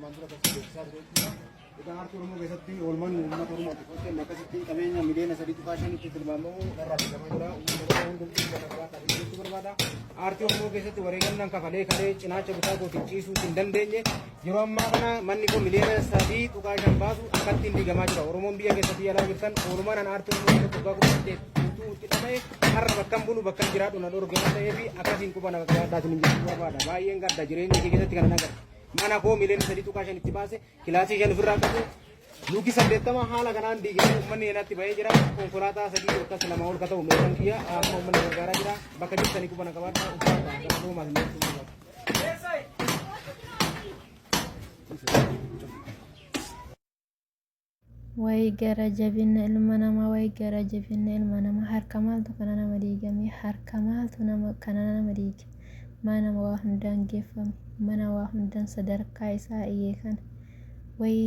mandura tasbih idan artu rumu besatti olman ummat rumu kote makasatti kamenya milena saditu kashin itu terbamu darah kamera untuk berkata itu berbeda artu rumu besatti waregan nang kafale kale cina cebuta ko tichisu tindandenye jero amma kana manni ko milena saditu kashin basu akatin digama jira oromon biya besatti ala girtan orman an artu rumu ko ko te Kita har bakkan bulu bakkan jiraatu na dor gata ebi akasin ko bana ga da tin jiru bada bayen ga da jireni ke gata kana nagar mana ko milen sadi to kashan ittibase kilasi jan firra ka luki sadetama hala kanan di gelu manni enatti baye jira konkolata sadi to kasala maul kata umeran kiya mo manni gara jira bakka jitani ko bana ka bada ga do mas way gara jabina ilmanama way gara jabina ilmanama har kamal to kanana madigami har kamal to nama kanana madig mana wa hundan gefam mana wa hundan sadarka isa iyekan way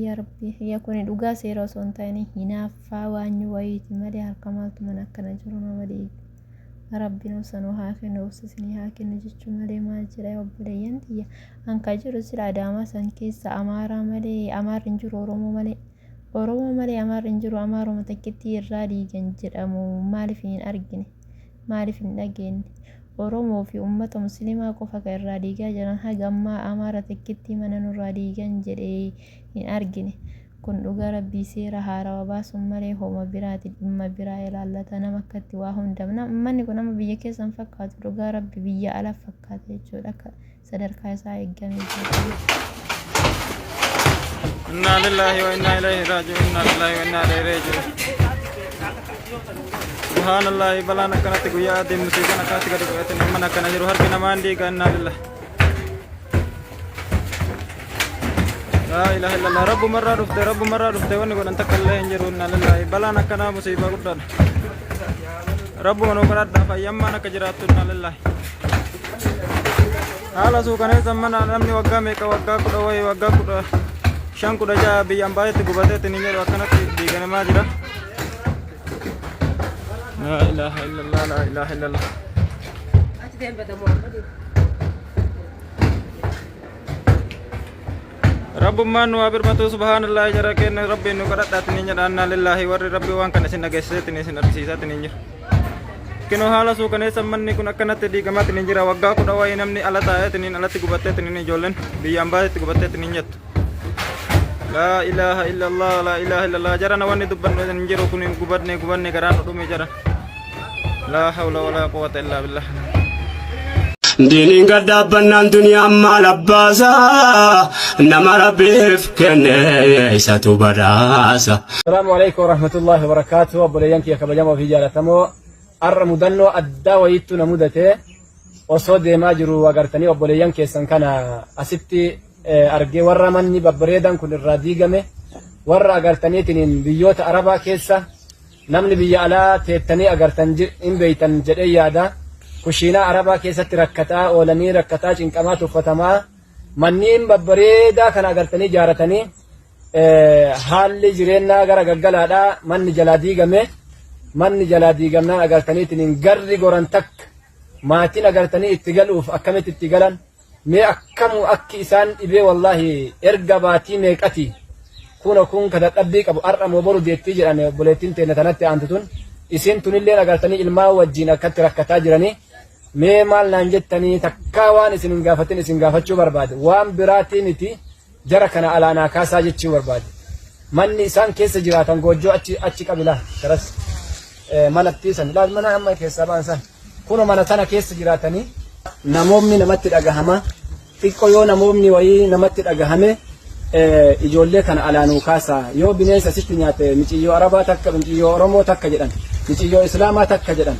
ya rabbi yakuni duga sero sontani hina fa wanyu way timade har kamal to mana kana juruna madig rabbi no sanu hakin no sisni hakin jichu male ma jira obule yantiya an kajiru sira dama sanki sa amara male amarin juro romo male Oromo mali amar injiru amaro matakitti irradi ganjiramu malifin argine malifin dagin Oromo fi ummata muslima ko faka irradi gajaran hagamma amara takitti mananu radi ganjire in argine kun duga rabbi sira harawa basum male homa birati imma biraya lallata namakatti wa hundamna manni ko nama biye kesan fakkatu duga rabbi biya ala fakkate jodaka sadarka sa igami inna lillahi wa inna ilaihi raji'un inna lillahi wa inna ilaihi raji'un subhanallah balana kanati guya ade musibana kanati gadu ete namana kana jiru harbi namandi ga inna lillahi la ilaha illallah rabbu marra dufte woni godan takalle jiru inna lillahi balana kana musiba guddan rabbu mano kadda fa yamma naka jiratu inna lillahi hala su kana zamana namni wagga me ka wagga kuda way wagga kuda shan kuda ja biyan baye te gubate te ninyo akana te digane majira la ilaha illallah la ilaha illallah rabbu man wa birmatu subhanallah jara ken rabbi nu kadata te ninyo anna lillahi wa rabbi wan kana sin agese te ni sin arsisa te ninyo kino hala su kane sammanni kun akana te digama te ninjira wagga kuda way namni alata te nin alati gubate te ninyo jolen biyan baye te gubate te ninyo La ilaha illallah jarana wani dubban no njero kunin gubadne garano dumi jara la hawla wala quwwata illa billah dinin gadabban dunya mal abbasa nama rabbif kenne isatu barasa. Assalamu alaikum warahmatullahi wabarakatuh. Abboleeyyanki ya kabajamo fi jaalatamo arra mudanno adda wayittu namudate osoo deemaa jiru agartanii obboleeyyan keessan kana asitti argee warra manni babbareedan kun irraa diigame warra agartaniitiin biyyoota arabaa keessa namni biyya alaa teettanii agartan in beeytan jedhee yaada kushiinaa arabaa keessatti rakkataa oolanii rakkataa cinqamaa tuffatamaa manniin babbareedaa kana agartanii jaaratanii haalli jireenyaa gara gaggalaadhaa manni jalaa diigamnaan agartaniitiin garri goran takka maatiin agartanii itti galuuf akkamitti itti galan mee akkamu akki isaan dhibee wallahi erga baatii meeqati kun kada dhabbii qabu ar'a moboru deettii jedhan obboleettiin teenya tanatti aantutun isin tunillee agartanii ilmaa wajjiin akkatti rakkataa jiranii mee maal naan jettanii takkaa waan isin hin gaafatin isin gaafachuu barbaade waan biraatii miti jara kana alaanaa kaasaa jechuu barbaade manni isaan keessa jiraatan goojjoo achi qabila karas manattiisan ilaal mana amma keessaa baansan kuno mana sana keessa jiraatanii namoonni namatti dhagahama xiqqoo yoo namoonni wayii namatti dhagahame ijoollee kana alaanuu kaasa yoo bineensa sitti nyaate miciyyoo arabaa takka miciyyoo oromoo takka jedhan miciyyoo islaamaa takka jedhan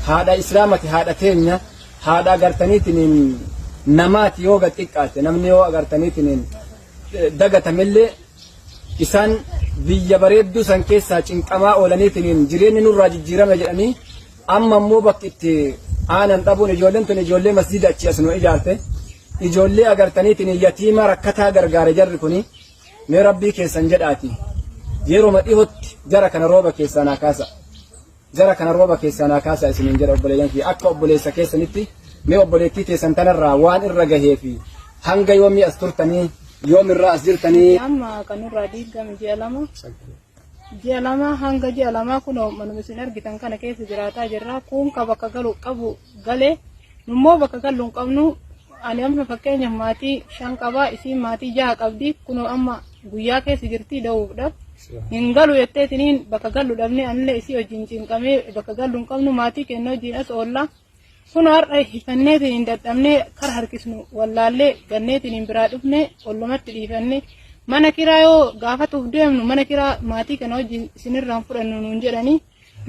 haadha islaamati haadha teenya haadha agartaniitiin namaati yoo gaxiqqaate namni yoo agartaniitiin dagatamillee isaan biyya bareedduu san keessaa cinqamaa oolaniitiin jireenyi nurraa jijjiirame jedhanii amma immoo bakki itti aanan dhabuun ijoolleen tun ijoollee masjida achi as nu ijaarte ijoollee agartaniitiin yatiima rakkataa gargaare jarri kuni mee rabbii keessan jedhaati yeroo madhihotti jara kana rooba keessaa naa kaasa jara kana rooba keessaa naa kaasa isiniin jedha obboleeyyan fi akka obboleessa keessanitti mee obboleettii teessan tanarraa waan irra gahee fi hanga yoomii as turtanii يوم الرأس جرتني أما كانوا رادي قام جي لما هنگا جي لما كنا من مسنر جتان كان كيس جراتا جرا كون كبكا قالوا قبو قالي نمو بكا قالوا قبنو أنا أمنا فكيني ماتي شان كبا اسي ماتي جاها قبدي كنو أما قويا كيس جرتي دو دب هنگالو يتتنين بكا قالوا دبني أنلي اسي وجنجين كمي بكا قالوا قبنو ماتي كنو جيناس أولا كنو أرأي فنيتين دتامني كرهر كسنو والله اللي غنيتين براد ابني ولمت ليفني mana kira yo gafatu dem mana kira mati kan hoji sinir ram furannu nunjerani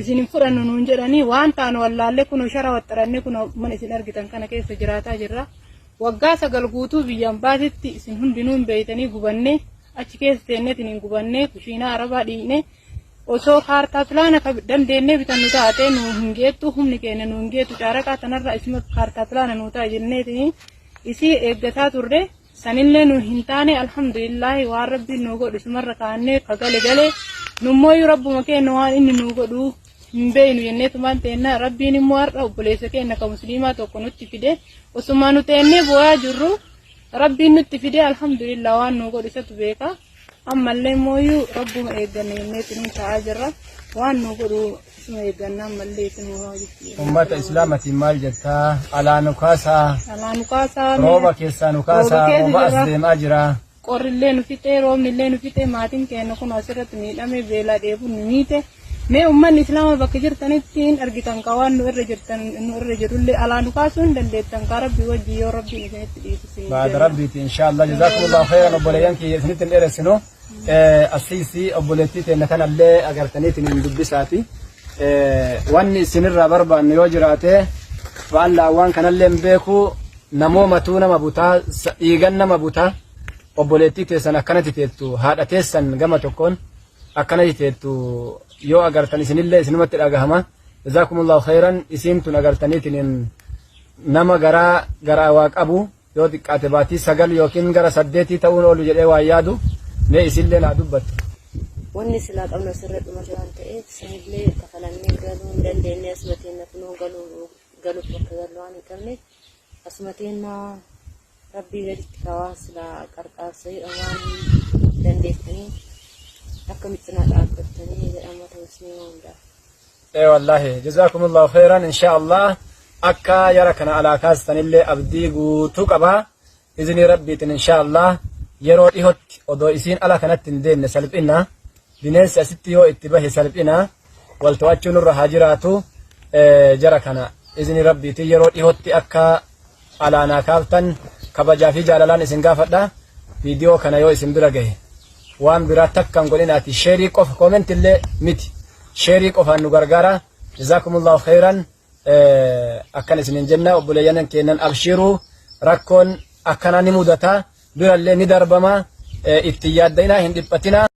isinin furannu nunjerani wanta no wallalle kuno shara wattaranne kuno man isin argitan kana keessa jirata jirra wagga sagal guutu biyan baatitti isin hundinun beeytani gubanne achi keessa teennetin gubanne kushina araba dhiine osoo kaartaa pilaana ka dandeenne bitannu taate nu hingeettu humni keenya nu hingeettu caaraqa tanarra isima kaartaa pilaana nu taa jenneetini isi eeggataa turre sanillee nu hintaane alhamdulillah waan rabbiin nu godhu sumarra kaanne kagale gale nummoyu rabbuma keenya waan inni nu godhu hin beeynu yenneetumaan teenna rabbiin immoo har'a obboleessa keenya ka musliimaa tokko nutti fide osuma nu teennee bu'aa jirru rabbiin nutti fide alhamdulillah waan nu godhu isatu beeka ammallee mooyu rabbuma eegganne yenneetu nu ta'aa jirra waan nu godhu isuma eegganna ammallee isuma hojjetti ummata islaamati maal jettaa alaa nukaasaa rooba keessaa nukaasaa rooba as deemaa jira qorrillee nu fixee roobnillee nu fixee maatiin keenya kun asirratti miidhame beelaa dheebuun nu miite mee ummanni islaama bakka jirtanittiin argitan ka waan nu irra jirtan nu irra jirullee alaa nukaasuun dandeettan ka rabbi wajji yoo rabbiin isinitti dhiisise baada rabbiiti inshallah jazakumullahu khairan obboleeyyan kiyya isinitti hin dheeressinu asiisi obboleettii teenna kanallee agartaniitiin hin dubbisaati wanni isinirraa barbaanne yoo jiraate waan laawwan kanallee hin beeku namoomatu nama butaa dhiigan nama butaa obboleettii teessan akkanatti teettu haadha teessan gama tokkoon akkanatti teettu yoo agartan isinillee isinumatti dhagahama jazakumullahu khairan isiin tun agartaniitiin nama garaa waa qabu yoo xiqqaate baatii 9 yookiin gara 8 ta'uun oolu jedhee waa yaadu mee isinillee naa dubbattu wanni silaa qabna sirriitti mataa waan ta'eef isinillee kafalannee galuu hin dandeenye asumateen nafunoo galuuf bakka galuu waan hin qabne asumateen rabbii gaditti kawaa silaa qarqaarsa waan dandeettanii akkamitti na dhaabbattanii jedhama ta'us ni hundaa. wallahi jazakumullahu khairan inshallah akka yara kana alaa kaastanillee abdii guutuu qaba izni rabbiitiin inshallah yeroo dhihotti odoo isiin ala kanatti hin deemne salphina bineensi asitti yoo itti bahe salphina wal to'achuun irra haa jiraatu jara kana izni rabbiitiin yeroo dhihotti akka alaanaa kaaftan kabajaa fi jaalalaan isin gaafadha viidiyoo kana yoo isin bira gahe waan biraa takkan godhinaati sheerii qofa kooment illee miti sheerii qofaan nu gargaara jazakumullahu khairan akkan isinin jenna obboleeyyan keennan abshiruu rakkoon akkana ni mudata birallee ni darbama itti yaaddayna hin dhiphatina